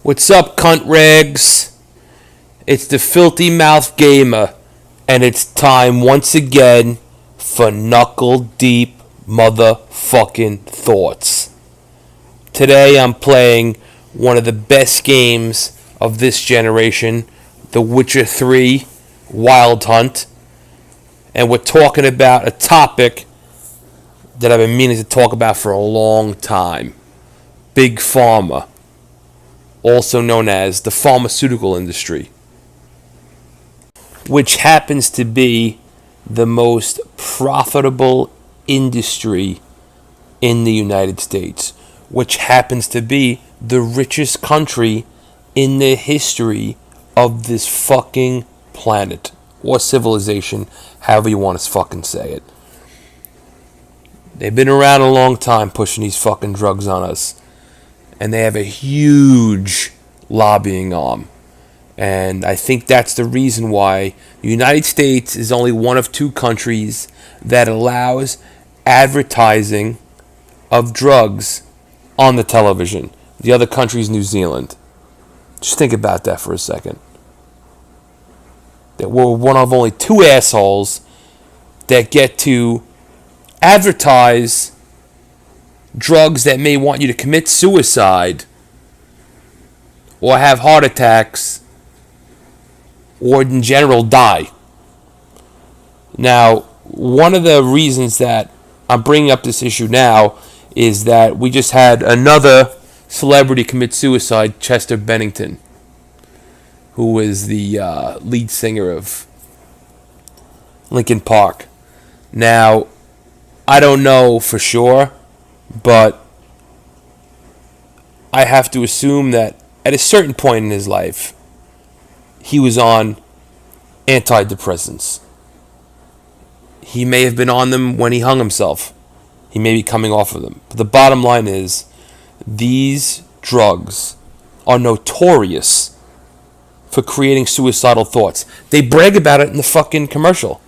What's up, cunt rags? It's the Filthy Mouth Gamer, and it's time once again for knuckle deep motherfucking thoughts. Today I'm playing one of the best games of this generation, The Witcher 3 Wild Hunt, and we're talking about a topic that I've been meaning to talk about for a long time. Big Pharma, also known as the pharmaceutical industry, which happens to be the most profitable industry in the United States, which happens to be the richest country in the history of this fucking planet, or civilization, however you want to fucking say it. They've been around a long time pushing these fucking drugs on us, and they have a huge lobbying arm. And I think that's the reason why the United States is only one of two countries that allows advertising of drugs on the television. The other country is New Zealand. Just think about that for a second. That we're one of only two assholes that get to advertise drugs that may want you to commit suicide or have heart attacks or in general die. Now, one of the reasons that I'm bringing up this issue now is that we just had another celebrity commit suicide, Chester Bennington, who is the lead singer of Linkin Park. Now, I don't know for sure, but I have to assume that at a certain point in his life, he was on antidepressants. He may have been on them when he hung himself. He may be coming off of them. But the bottom line is, these drugs are notorious for creating suicidal thoughts. They brag about it in the fucking commercial.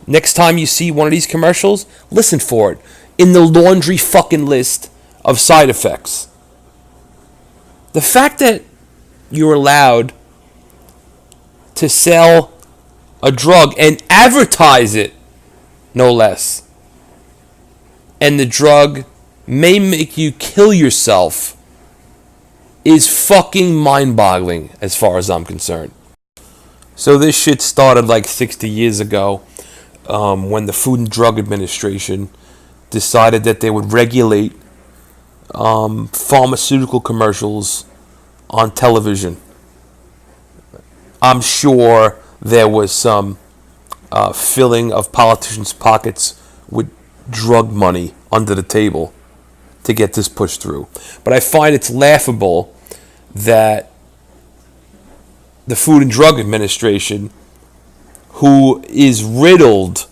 Next time you see one of these commercials, listen for it. In the laundry fucking list of side effects. The fact that you're allowed to sell a drug and advertise it, no less, and the drug may make you kill yourself, is fucking mind-boggling as far as I'm concerned. So this shit started like 60 years ago when the Food and Drug Administration decided that they would regulate pharmaceutical commercials on television. I'm sure there was some filling of politicians' pockets with drug money under the table to get this pushed through. But I find it's laughable that the Food and Drug Administration, who is riddled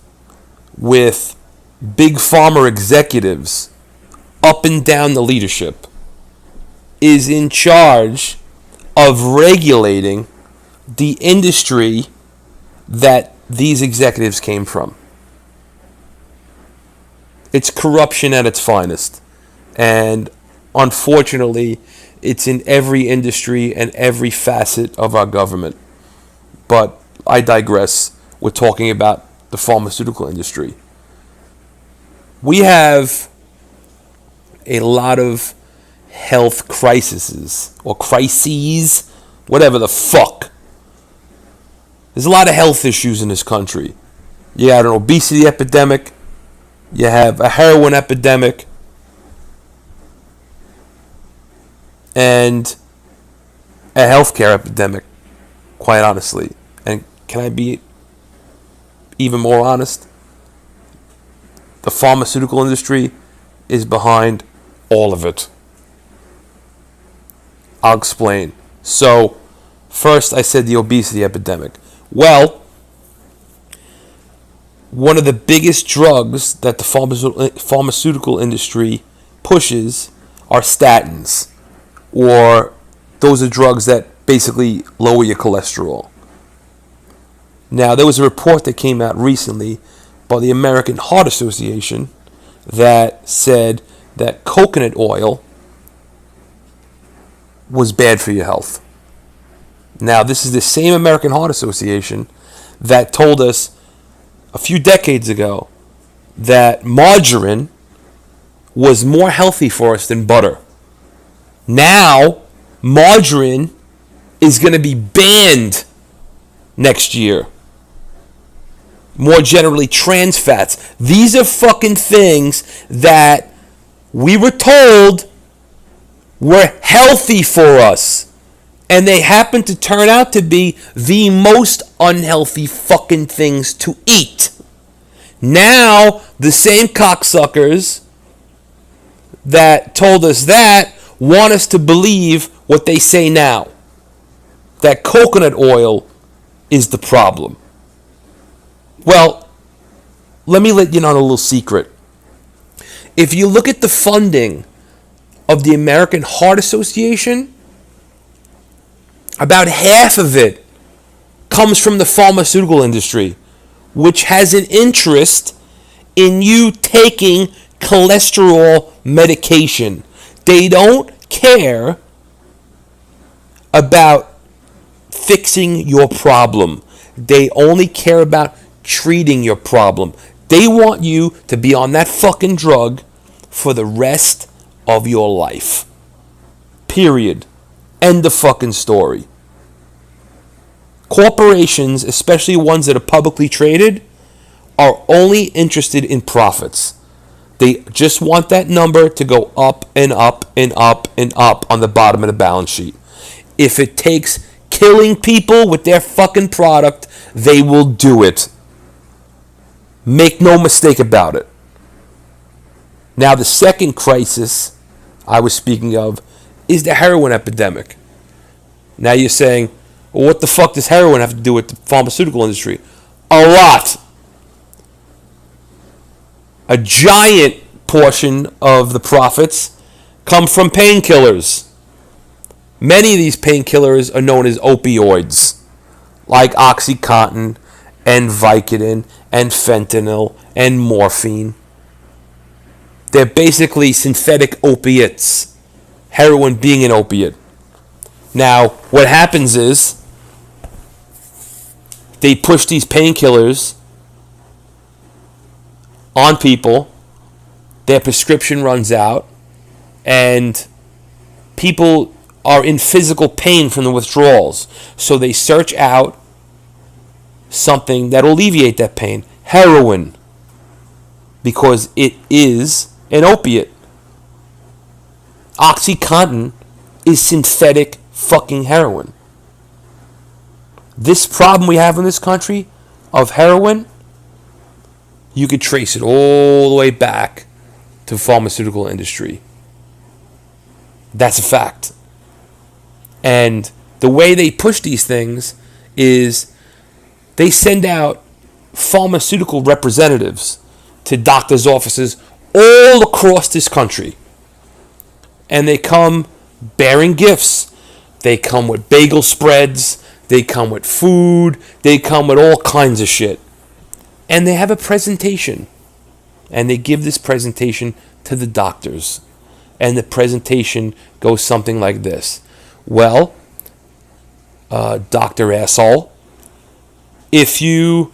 with big pharma executives up and down the leadership, is in charge of regulating the industry that these executives came from. It's corruption at its finest. And unfortunately, it's in every industry and every facet of our government. But I digress. We're talking about the pharmaceutical industry. We have a lot of health crises, or crises, whatever the fuck. There's a lot of health issues in this country. You got an obesity epidemic, you have a heroin epidemic, and a healthcare epidemic, quite honestly. And can I be even more honest? The pharmaceutical industry is behind all of it. I'll explain. So, first I said the obesity epidemic. Well, one of the biggest drugs that the pharmaceutical industry pushes are statins, or those are drugs that basically lower your cholesterol. Now, there was a report that came out recently by the American Heart Association that said that coconut oil was bad for your health. Now, this is the same American Heart Association that told us a few decades ago that margarine was more healthy for us than butter. Now, margarine is going to be banned next year. More generally, trans fats. These are fucking things that we were told were healthy for us. And they happen to turn out to be the most unhealthy fucking things to eat. Now, the same cocksuckers that told us that want us to believe what they say now. That coconut oil is the problem. Well, let me let you know a little secret. If you look at the funding of the American Heart Association, about half of it comes from the pharmaceutical industry, which has an interest in you taking cholesterol medication. They don't care about fixing your problem. They only care about treating your problem. They want you to be on that fucking drug for the rest of your life. Period. End of fucking story. Corporations, especially ones that are publicly traded, are only interested in profits. They just want that number to go up and up and up and up on the bottom of the balance sheet. If it takes killing people with their fucking product, they will do it. Make no mistake about it. Now, the second crisis I was speaking of is the heroin epidemic. Now you're saying, well, what the fuck does heroin have to do with the pharmaceutical industry? A lot. A giant portion of the profits come from painkillers. Many of these painkillers are known as opioids, like OxyContin and Vicodin and fentanyl and morphine. They're basically synthetic opiates, heroin being an opiate. Now, what happens is they push these painkillers on people, their prescription runs out, and people are in physical pain from the withdrawals. So they search out something that will alleviate that pain. Heroin. Because it is an opiate. OxyContin is synthetic fucking heroin. This problem we have in this country of heroin, you could trace it all the way back to the pharmaceutical industry. That's a fact. And the way they push these things is they send out pharmaceutical representatives to doctors' offices all across this country. And they come bearing gifts. They come with bagel spreads. They come with food. They come with all kinds of shit. And they have a presentation. And they give this presentation to the doctors. And the presentation goes something like this. Well, Dr. Asshole, if you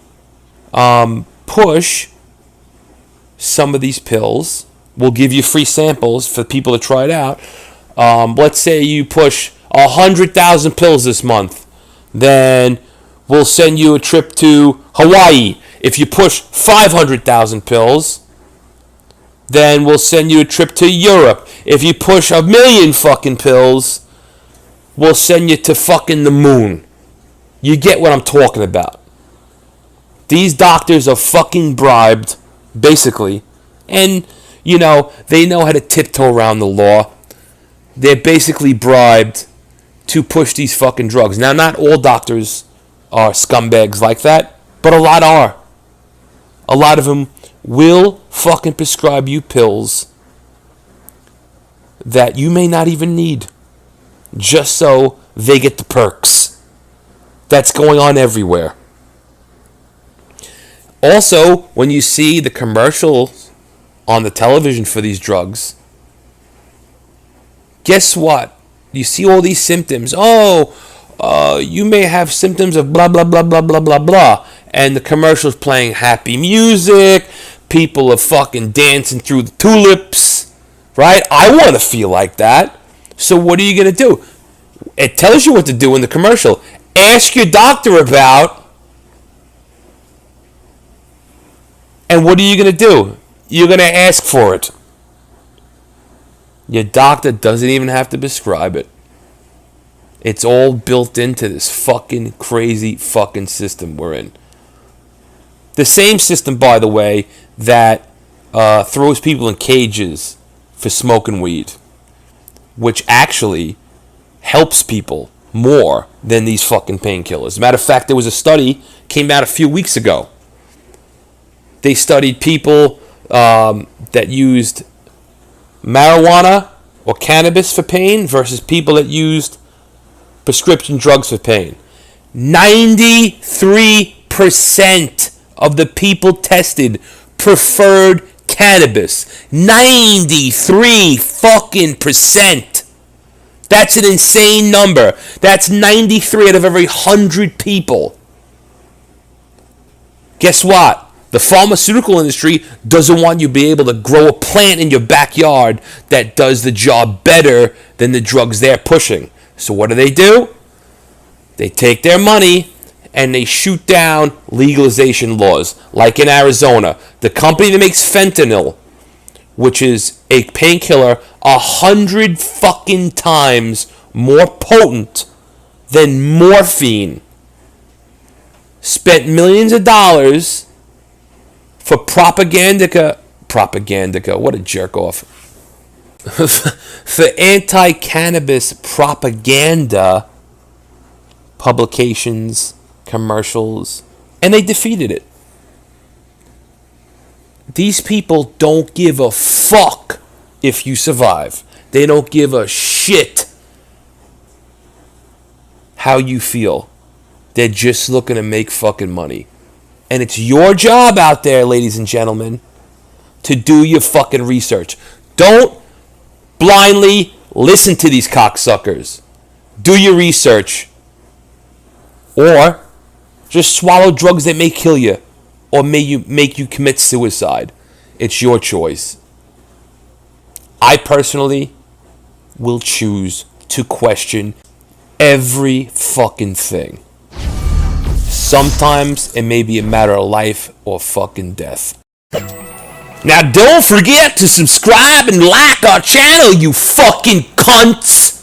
push some of these pills, we'll give you free samples for people to try it out. Let's say you push 100,000 pills this month. Then we'll send you a trip to Hawaii. If you push 500,000 pills, then we'll send you a trip to Europe. If you push 1 million fucking pills, we'll send you to fucking the moon. You get what I'm talking about. These doctors are fucking bribed, basically. And, you know, they know how to tiptoe around the law. They're basically bribed to push these fucking drugs. Now, not all doctors are scumbags like that, but a lot are. A lot of them will fucking prescribe you pills that you may not even need, just so they get the perks. That's going on everywhere. Also, when you see the commercials on the television for these drugs, guess what? You see all these symptoms. Oh, you may have symptoms of blah, blah, blah, blah, blah, blah, blah. And the commercial's playing happy music. People are fucking dancing through the tulips. Right? I want to feel like that. So what are you going to do? It tells you what to do in the commercial. Ask your doctor about. And what are you going to do? You're going to ask for it. Your doctor doesn't even have to prescribe it. It's all built into this fucking crazy fucking system we're in. The same system, by the way, that throws people in cages for smoking weed, which actually helps people more than these fucking painkillers. As a matter of fact, there was a study came out a few weeks ago. They studied people that used marijuana or cannabis for pain versus people that used prescription drugs for pain. 93% of the people tested preferred cannabis. 93 fucking percent. That's an insane number. That's 93 out of every 100 people. Guess what? The pharmaceutical industry doesn't want you to be able to grow a plant in your backyard that does the job better than the drugs they're pushing. So what do? They take their money and they shoot down legalization laws. Like in Arizona, the company that makes fentanyl, which is a painkiller 100 fucking times more potent than morphine, spent millions of dollars for propaganda, what a jerk off. For anti-cannabis propaganda publications, commercials, and they defeated it. These people don't give a fuck if you survive. They don't give a shit how you feel. They're just looking to make fucking money. And it's your job out there, ladies and gentlemen, to do your fucking research. Don't blindly listen to these cocksuckers. Do your research. Or just swallow drugs that may kill you or make you commit suicide. It's your choice. I personally will choose to question every fucking thing. Sometimes it may be a matter of life or fucking death. Now don't forget to subscribe and like our channel, you fucking cunts!